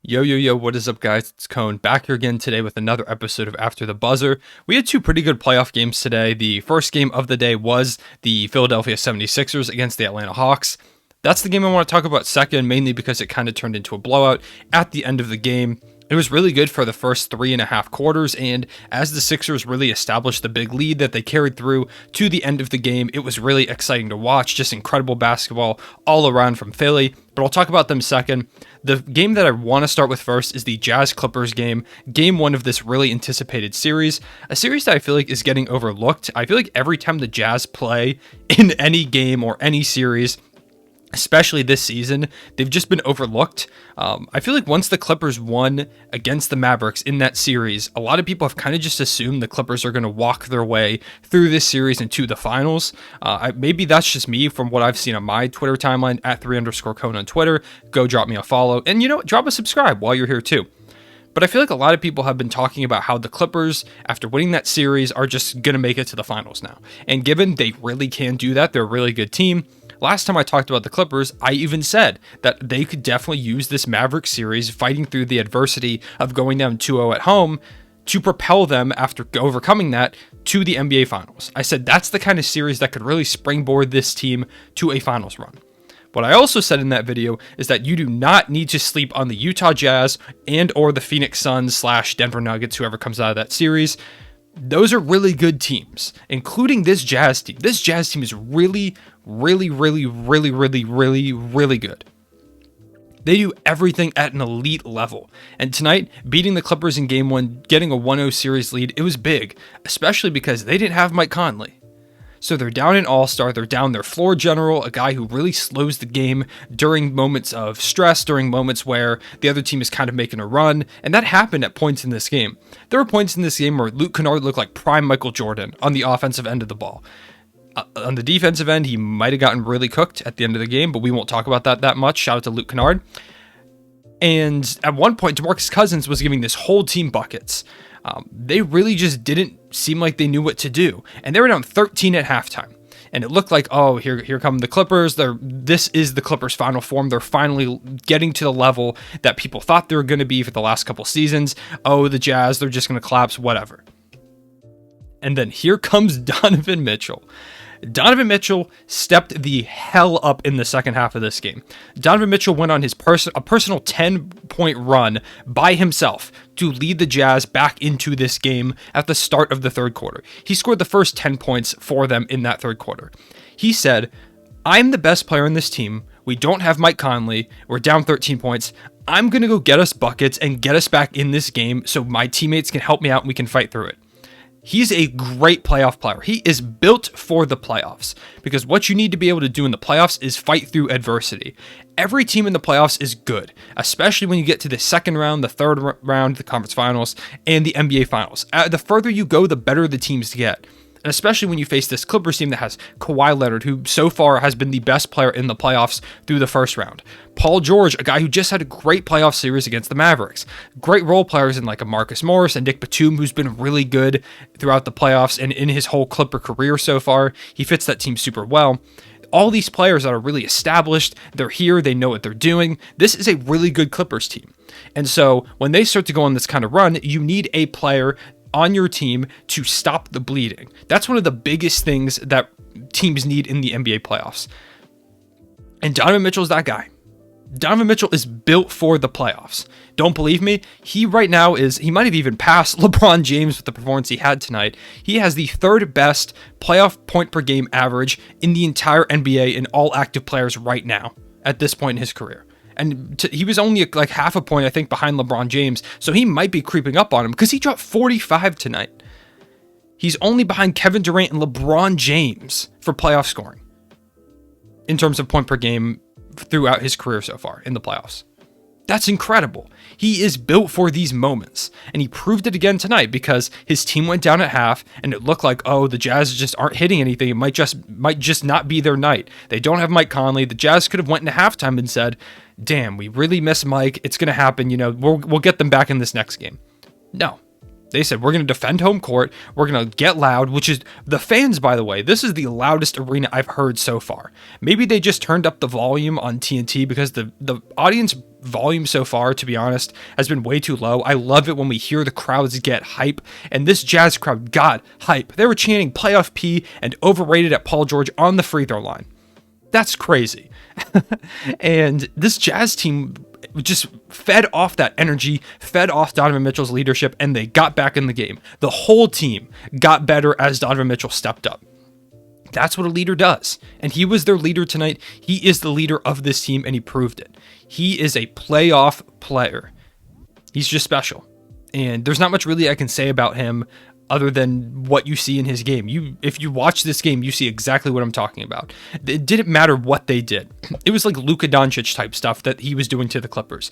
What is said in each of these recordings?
Yo, what is up, guys? It's Cone back here again today with another episode of After the Buzzer. We had two pretty good playoff games today. The first game of the day was the Philadelphia 76ers against the Atlanta Hawks. That's the game I want to talk about second, mainly because it kind of turned into a blowout at the end of the game. It was really good for the first 3.5 quarters, and as the Sixers really established the big lead that they carried through to the end of the game, it was really exciting to watch. Just incredible basketball all around from Philly, but I'll talk about them second. The game that I want to start with first is the Jazz-Clippers game, game one of this really anticipated series, a series that I feel like is getting overlooked. I feel like every time the Jazz play in any game or any series, especially this season, they've just been overlooked. I feel like once the Clippers won against the Mavericks in that series, a lot of people have kind of just assumed the Clippers are going to walk their way through this series into the finals. Maybe that's just me from what I've seen on my Twitter timeline, at 3_Cone on Twitter. Go drop me a follow. And drop a subscribe while you're here too. But I feel like a lot of people have been talking about how the Clippers, after winning that series, are just going to make it to the finals now. And given they really can do that, they're a really good team. Last time I talked about the Clippers, I even said that they could definitely use this Mavericks series, fighting through the adversity of going down 2-0 at home, to propel them, after overcoming that, to the NBA Finals. I said that's the kind of series that could really springboard this team to a finals run. What I also said in that video is that you do not need to sleep on the Utah Jazz and or the Phoenix Suns / Denver Nuggets, whoever comes out of that series. Those are really good teams, including this Jazz team. This Jazz team is really good. They do everything at an elite level. And tonight, beating the Clippers in game one, getting a 1-0 series lead, it was big, especially because they didn't have Mike Conley. So they're down an all-star, they're down their floor general, a guy who really slows the game during moments of stress, during moments where the other team is kind of making a run, and that happened at points in this game. There were points in this game where Luke Kennard looked like prime Michael Jordan on the offensive end of the ball. On the defensive end, he might have gotten really cooked at the end of the game, but we won't talk about that much. Shout out to Luke Kennard. And at one point, DeMarcus Cousins was giving this whole team buckets. They really just didn't seem like they knew what to do. And they were down 13 at halftime. And it looked like, oh, here come the Clippers. This is the Clippers' final form. They're finally getting to the level that people thought they were going to be for the last couple seasons. Oh, the Jazz, they're just going to collapse, whatever. And then here comes Donovan Mitchell. Donovan Mitchell stepped the hell up in the second half of this game. Donovan Mitchell went on his personal 10-point run by himself to lead the Jazz back into this game at the start of the third quarter. He scored the first 10 points for them in that third quarter. He said, "I'm the best player in this team. We don't have Mike Conley. We're down 13 points. I'm going to go get us buckets and get us back in this game so my teammates can help me out and we can fight through it." He's a great playoff player. He is built for the playoffs, because what you need to be able to do in the playoffs is fight through adversity. Every team in the playoffs is good, especially when you get to the second round, the third round, the conference finals, and the NBA finals. The further you go, the better the teams get. And especially when you face this Clippers team that has Kawhi Leonard, who so far has been the best player in the playoffs through the first round. Paul George, a guy who just had a great playoff series against the Mavericks. Great role players in like a Marcus Morris and Nick Batum, who's been really good throughout the playoffs and in his whole Clipper career so far. He fits that team super well. All these players that are really established, they're here, they know what they're doing. This is a really good Clippers team. And so when they start to go on this kind of run, you need a player on your team to stop the bleeding. That's one of the biggest things that teams need in the NBA playoffs. And Donovan Mitchell is that guy. Donovan Mitchell is built for the playoffs. Don't believe me? He right now he might have even passed LeBron James with the performance he had tonight. He has the third best playoff point per game average in the entire NBA in all active players right now at this point in his career. And he was only like half a point, I think, behind LeBron James. So he might be creeping up on him because he dropped 45 tonight. He's only behind Kevin Durant and LeBron James for playoff scoring in terms of point per game throughout his career so far in the playoffs. That's incredible. He is built for these moments. And he proved it again tonight because his team went down at half and it looked like, oh, the Jazz just aren't hitting anything. It might just not be their night. They don't have Mike Conley. The Jazz could have went into halftime and said, damn, we really miss Mike. It's going to happen. We'll get them back in this next game. No, They said, we're going to defend home court. We're going to get loud, which is the fans, by the way. This is the loudest arena I've heard so far. Maybe they just turned up the volume on TNT because the audience volume so far, to be honest, has been way too low. I love it when we hear the crowds get hype, and this Jazz crowd got hype. They were chanting playoff P and overrated at Paul George on the free throw line. That's crazy. And this Jazz team just fed off that energy, fed off Donovan Mitchell's leadership, and they got back in the game. The whole team got better as Donovan Mitchell stepped up. That's what a leader does. And he was their leader tonight. He is the leader of this team, and he proved it. He is a playoff player. He's just special. And there's not much really I can say about him other than what you see in his game. If you watch this game, you see exactly what I'm talking about. It didn't matter what they did. It was like Luka Doncic type stuff that he was doing to the Clippers.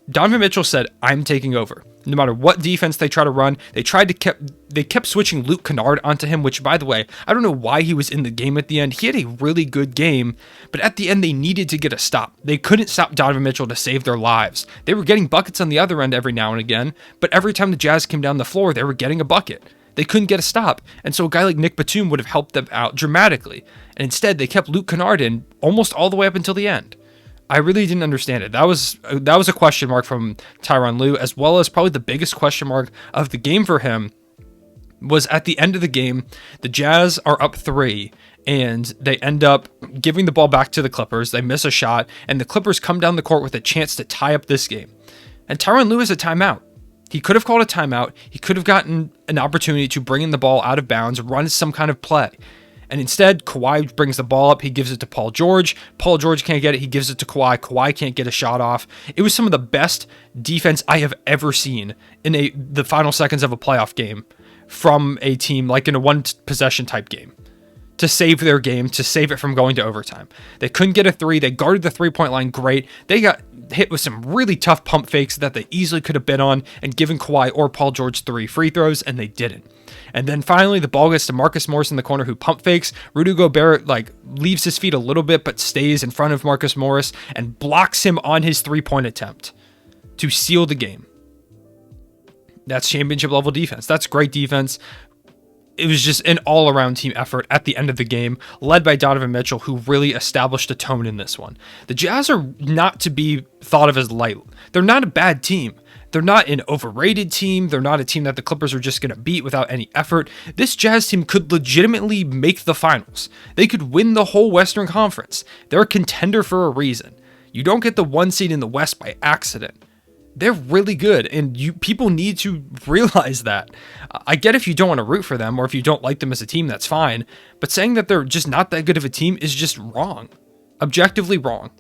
Donovan Mitchell said, I'm taking over. No matter what defense they try to run, they kept switching Luke Kennard onto him, which, by the way, I don't know why he was in the game at the end. He had a really good game, but at the end, they needed to get a stop. They couldn't stop Donovan Mitchell to save their lives. They were getting buckets on the other end every now and again, but every time the Jazz came down the floor, they were getting a bucket. They couldn't get a stop, and so a guy like Nick Batum would have helped them out dramatically, and instead, they kept Luke Kennard in almost all the way up until the end. I really didn't understand it. That was a question mark from Tyronn Lue, as well as probably the biggest question mark of the game for him was at the end of the game, the Jazz are up 3, and they end up giving the ball back to the Clippers. They miss a shot, and the Clippers come down the court with a chance to tie up this game. And Tyronn Lue has a timeout. He could have called a timeout. He could have gotten an opportunity to bring in the ball out of bounds, run some kind of play. And instead, Kawhi brings the ball up. He gives it to Paul George. Paul George can't get it. He gives it to Kawhi. Kawhi can't get a shot off. It was some of the best defense I have ever seen in the final seconds of a playoff game from a team, like in a one-possession type game, to save their game, to save it from going to overtime. They couldn't get a 3. They guarded the three-point line great. They got hit with some really tough pump fakes that they easily could have been on and given Kawhi or Paul George 3 free throws, and they didn't. And then finally, the ball gets to Marcus Morris in the corner, who pump fakes. Rudy Gobert leaves his feet a little bit, but stays in front of Marcus Morris and blocks him on his 3-point attempt to seal the game. That's championship level defense. That's great defense. It was just an all-around team effort at the end of the game, led by Donovan Mitchell, who really established a tone in this one. The Jazz are not to be thought of as light. They're not a bad team. They're not an overrated team. They're not a team that the Clippers are just going to beat without any effort. This Jazz team could legitimately make the finals. They could win the whole Western Conference. They're a contender for a reason. You don't get the 1 seed in the West by accident. They're really good, and people need to realize that. I get if you don't want to root for them, or if you don't like them as a team, that's fine, but saying that they're just not that good of a team is just wrong. Objectively wrong.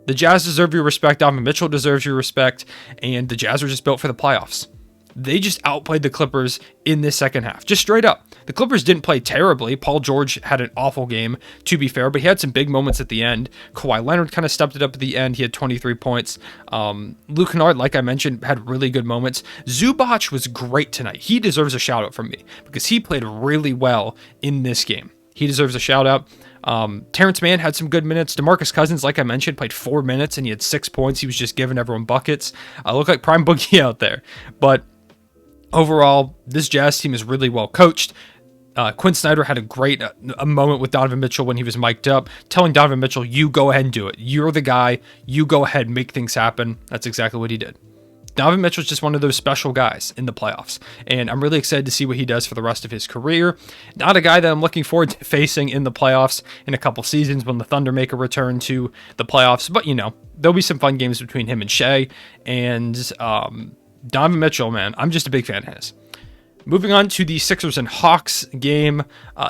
The Jazz deserve your respect, Donovan Mitchell deserves your respect, and the Jazz were just built for the playoffs. They just outplayed the Clippers in this second half, just straight up. The Clippers didn't play terribly. Paul George had an awful game, to be fair, but he had some big moments at the end. Kawhi Leonard kind of stepped it up at the end. He had 23 points. Luke Kennard, like I mentioned, had really good moments. Zubac was great tonight. He deserves a shout out from me because he played really well in this game. He deserves a shout out. Terrence Mann had some good minutes. DeMarcus Cousins, like I mentioned, played 4 minutes and he had 6 points. He was just giving everyone buckets. Looked like Prime Boogie out there. But overall, this Jazz team is really well coached. Quinn Snyder had a great moment with Donovan Mitchell when he was mic'd up, telling Donovan Mitchell, you go ahead and do it. You're the guy. You go ahead and make things happen. That's exactly what he did. Donovan Mitchell's just one of those special guys in the playoffs, and I'm really excited to see what he does for the rest of his career. Not a guy that I'm looking forward to facing in the playoffs in a couple seasons when the Thunder make a return to the playoffs, but there'll be some fun games between him and Shea, and Donovan Mitchell, man, I'm just a big fan of his. Moving on to the Sixers and Hawks game,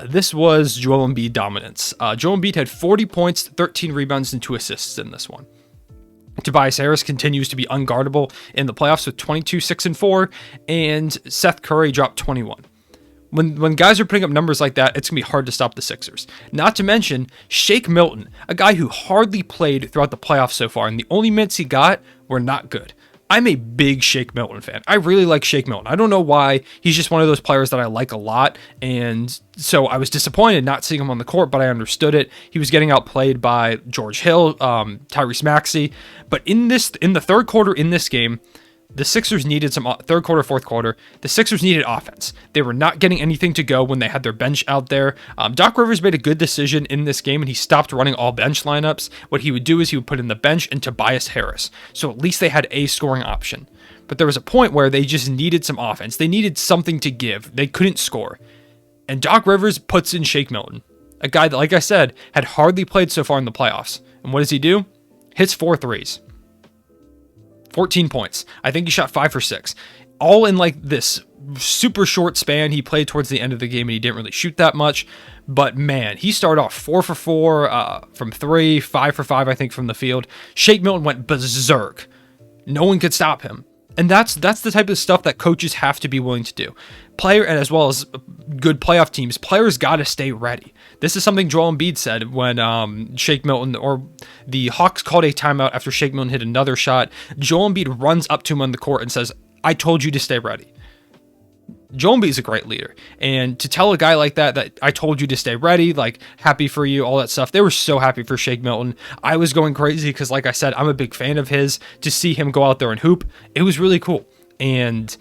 this was Joel Embiid dominance. Joel Embiid had 40 points, 13 rebounds, and 2 assists in this one. Tobias Harris continues to be unguardable in the playoffs with 22, 6, and 4, and Seth Curry dropped 21. When guys are putting up numbers like that, it's going to be hard to stop the Sixers. Not to mention Shake Milton, a guy who hardly played throughout the playoffs so far, and the only minutes he got were not good. I'm a big Shake Milton fan. I really like Shake Milton. I don't know why. He's just one of those players that I like a lot. And so I was disappointed not seeing him on the court, but I understood it. He was getting outplayed by George Hill, Tyrese Maxey. But in the third quarter in this game, the Sixers needed some third quarter, fourth quarter. The Sixers needed offense. They were not getting anything to go when they had their bench out there. Doc Rivers made a good decision in this game, and he stopped running all bench lineups. What he would do is he would put in the bench and Tobias Harris. So at least they had a scoring option. But there was a point where they just needed some offense. They needed something to give. They couldn't score. And Doc Rivers puts in Shake Milton, a guy that, like I said, had hardly played so far in the playoffs. And what does he do? Hits 4 threes. 14 points. I think he shot 5 for 6. All in like this super short span. He played towards the end of the game and he didn't really shoot that much. But man, he started off 4 for 4 from 3, 5 for 5, I think, from the field. Shake Milton went berserk. No one could stop him. And that's the type of stuff that coaches have to be willing to do. Player, and as well as good playoff teams, players got to stay ready. This is something Joel Embiid said when Shake Milton, or the Hawks called a timeout after Shake Milton hit another shot. Joel Embiid runs up to him on the court and says, "I told you to stay ready." Joel Embiid is a great leader. And to tell a guy like that I told you to stay ready, like happy for you, all that stuff, they were so happy for Shake Milton. I was going crazy because, like I said, I'm a big fan of his. To see him go out there and hoop, it was really cool. And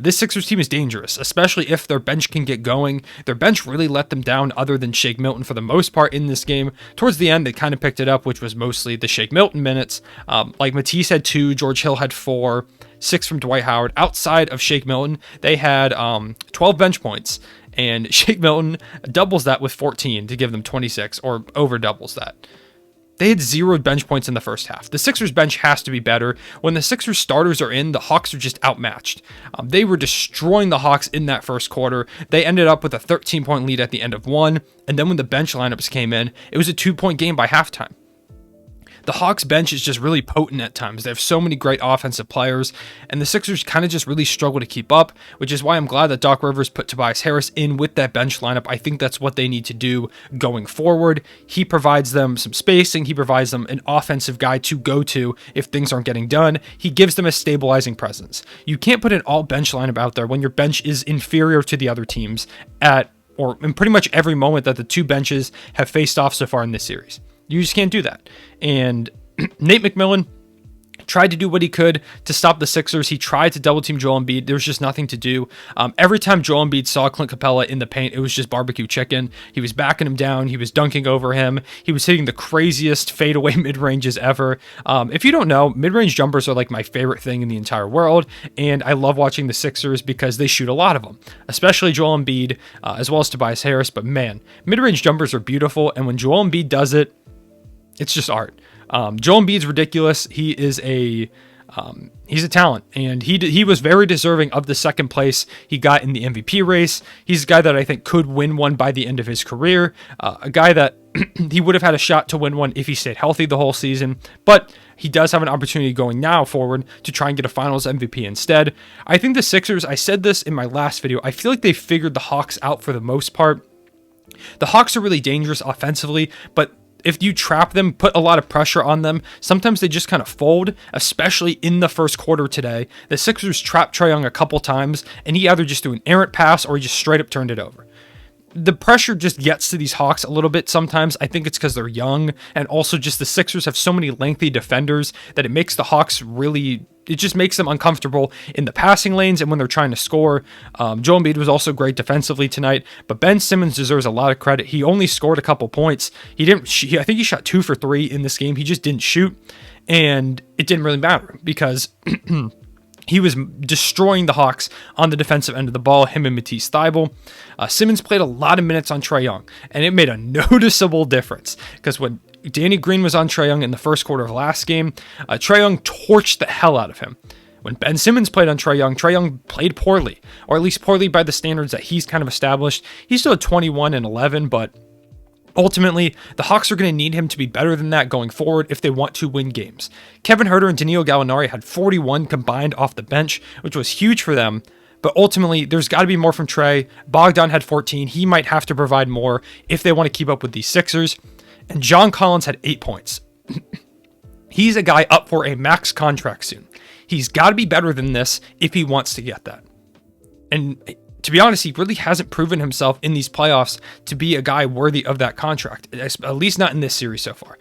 this Sixers team is dangerous, especially if their bench can get going. Their bench really let them down other than Shake Milton for the most part in this game. Towards the end, they kind of picked it up, which was mostly the Shake Milton minutes. Like Matisse had 2, George Hill had 4, 6 from Dwight Howard. Outside of Shake Milton, they had 12 bench points, and Shake Milton doubles that with 14 to give them 26, or over doubles that. They had 0 bench points in the first half. The Sixers bench has to be better. When the Sixers starters are in, the Hawks are just outmatched. They were destroying the Hawks in that first quarter. They ended up with a 13-point lead at the end of 1, and then when the bench lineups came in, it was a 2-point game by halftime. The Hawks bench is just really potent at times. They have so many great offensive players, and the Sixers kind of just really struggle to keep up, which is why I'm glad that Doc Rivers put Tobias Harris in with that bench lineup. I think that's what they need to do going forward. He provides them some spacing. He provides them an offensive guy to go to if things aren't getting done. He gives them a stabilizing presence. You can't put an all-bench lineup out there when your bench is inferior to the other teams in pretty much every moment that the two benches have faced off so far in this series. You just can't do that. And Nate McMillan tried to do what he could to stop the Sixers. He tried to double team Joel Embiid. There was just nothing to do. Every time Joel Embiid saw Clint Capella in the paint, it was just barbecue chicken. He was backing him down. He was dunking over him. He was hitting the craziest fadeaway mid-ranges ever. If you don't know, mid-range jumpers are like my favorite thing in the entire world. And I love watching the Sixers because they shoot a lot of them, especially Joel Embiid, as well as Tobias Harris. But man, mid-range jumpers are beautiful. And when Joel Embiid does it, it's just art. Joel Embiid's ridiculous. He's a talent, and he was very deserving of the second place he got in the MVP race. He's a guy that I think could win one by the end of his career. A guy that he would have had a shot to win one if he stayed healthy the whole season, but he does have an opportunity going now forward to try and get a Finals MVP instead. I think the Sixers, I said this in my last video, I feel like they figured the Hawks out for the most part. The Hawks are really dangerous offensively, but if you trap them, put a lot of pressure on them, sometimes they just kind of fold, especially in the first quarter today. The Sixers trapped Trae Young a couple times, and he either just threw an errant pass or he just straight up turned it over. The pressure just gets to these Hawks a little bit sometimes. I think it's because they're young, and also just the Sixers have so many lengthy defenders that it makes the Hawks it just makes them uncomfortable in the passing lanes and when they're trying to score. Joel Embiid was also great defensively tonight, but Ben Simmons deserves a lot of credit. He only scored a couple points. I think he shot 2 for 3 in this game. He just didn't shoot, and it didn't really matter because he was destroying the Hawks on the defensive end of the ball, him and Matisse Thybulle. Simmons played a lot of minutes on Trae Young, and it made a noticeable difference because when Danny Green was on Trae Young in the first quarter of last game, Trae Young torched the hell out of him. When Ben Simmons played on Trae Young played poorly, or at least poorly by the standards that he's kind of established. He's still at 21 and 11, but ultimately, the Hawks are going to need him to be better than that going forward if they want to win games. Kevin Huerter and Danilo Gallinari had 41 combined off the bench, which was huge for them. But ultimately, there's got to be more from Trae. Bogdan had 14. He might have to provide more if they want to keep up with these Sixers. And John Collins had 8 points. He's a guy up for a max contract soon. He's got to be better than this if he wants to get that. And to be honest, he really hasn't proven himself in these playoffs to be a guy worthy of that contract, at least not in this series so far.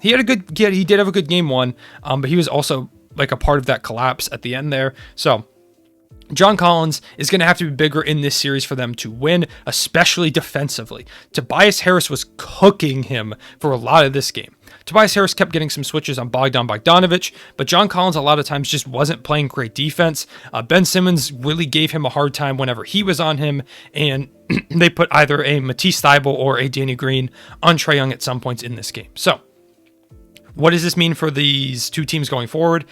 He did have a good game one, but he was also like a part of that collapse at the end there. So John Collins is going to have to be bigger in this series for them to win, especially defensively. Tobias Harris was cooking him for a lot of this game. Tobias Harris kept getting some switches on Bogdanovich, but John Collins a lot of times just wasn't playing great defense. Ben Simmons really gave him a hard time whenever he was on him, and they put either a Matisse Thybulle or a Danny Green on Trae Young at some points in this game. So what does this mean for these two teams going forward?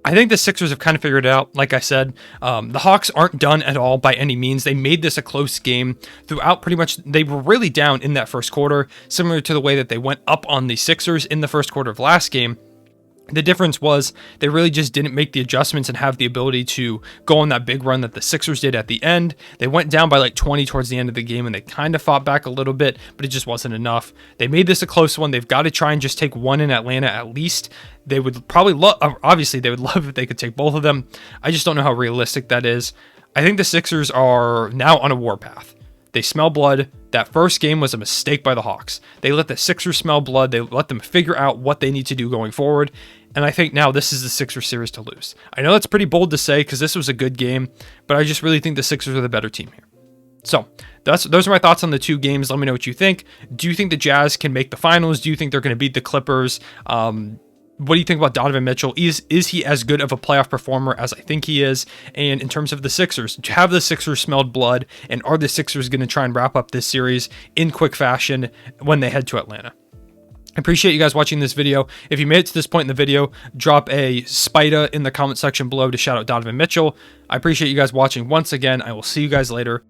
I think the Sixers have kind of figured it out. Like I said, the Hawks aren't done at all by any means. They made this a close game throughout. Pretty much, they were really down in that first quarter, similar to the way that they went up on the Sixers in the first quarter of last game. The difference was they really just didn't make the adjustments and have the ability to go on that big run that the Sixers did at the end. They went down by like 20 towards the end of the game, and they kind of fought back a little bit, but it just wasn't enough. They made this a close one. They've got to try and just take one in Atlanta at least. They would probably obviously they would love if they could take both of them. I just don't know how realistic that is. I think the Sixers are now on a warpath. They smell blood. That first game was a mistake by the Hawks. They let the Sixers smell blood. They let them figure out what they need to do going forward. And I think now this is the Sixers series to lose. I know that's pretty bold to say because this was a good game, but I just really think the Sixers are the better team here. So those are my thoughts on the two games. Let me know what you think. Do you think the Jazz can make the finals? Do you think they're going to beat the Clippers? What do you think about Donovan Mitchell? Is he as good of a playoff performer as I think he is? And in terms of the Sixers, have the Sixers smelled blood? And are the Sixers going to try and wrap up this series in quick fashion when they head to Atlanta? I appreciate you guys watching this video. If you made it to this point in the video, drop a spider in the comment section below to shout out Donovan Mitchell. I appreciate you guys watching once again. I will see you guys later.